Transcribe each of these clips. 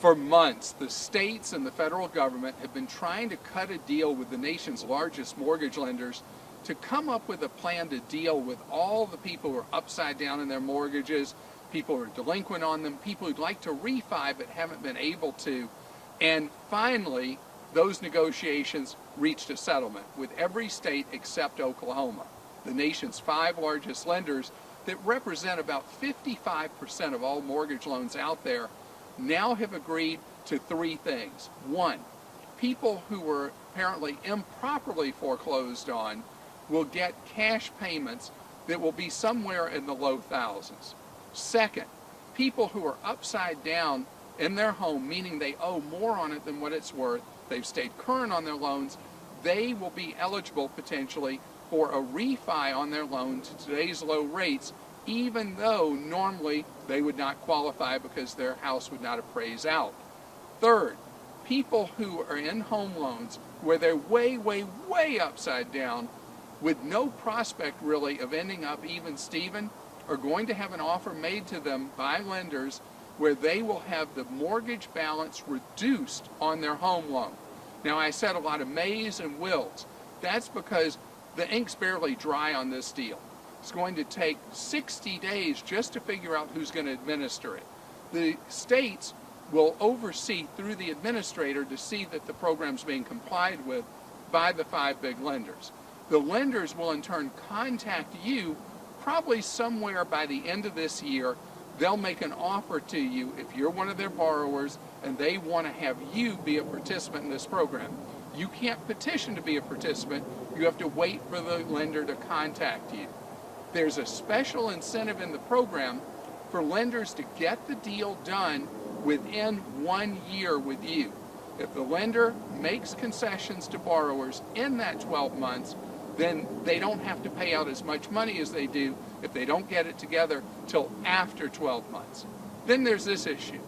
For months, the states and the federal government have been trying to cut a deal with the nation's largest mortgage lenders to come up with a plan to deal with all the people who are upside down in their mortgages, people who are delinquent on them, people who'd like to refi but haven't been able to. And finally, those negotiations reached a settlement with every state except Oklahoma, the nation's 5 largest lenders that represent about 55% of all mortgage loans out there, now have agreed to 3 things. 1, people who were apparently improperly foreclosed on will get cash payments that will be somewhere in the low thousands. Second, people who are upside down in their home, meaning they owe more on it than what it's worth, they've stayed current on their loans, they will be eligible potentially for a refi on their loan to today's low rates, even though normally they would not qualify because their house would not appraise out. Third, people who are in home loans where they're way, way, way upside down with no prospect really of ending up even Steven are going to have an offer made to them by lenders where they will have the mortgage balance reduced on their home loan. Now, I said a lot of mays and wills. That's because the ink's barely dry on this deal. It's going to take 60 days just to figure out who's going to administer it. The states will oversee through the administrator to see that the program's being complied with by the 5 big lenders. The lenders will in turn contact you probably somewhere by the end of this year. They'll make an offer to you if you're one of their borrowers and they want to have you be a participant in this program. You can't petition to be a participant. You have to wait for the lender to contact you. There's a special incentive in the program for lenders to get the deal done within 1 year with you. If the lender makes concessions to borrowers in that 12 months, then they don't have to pay out as much money as they do if they don't get it together till after 12 months. Then there's this issue,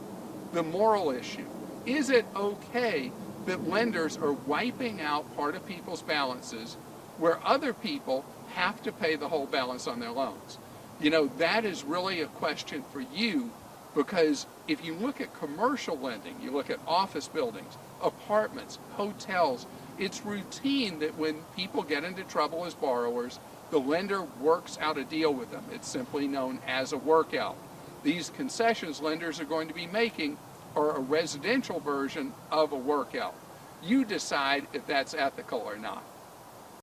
the moral issue. Is it okay that lenders are wiping out part of people's balances where other people have to pay the whole balance on their loans? You know, that is really a question for you, because if you look at commercial lending, you look at office buildings, apartments, hotels, it's routine that when people get into trouble as borrowers, the lender works out a deal with them. It's simply known as a workout. These concessions lenders are going to be making are a residential version of a workout. You decide if that's ethical or not.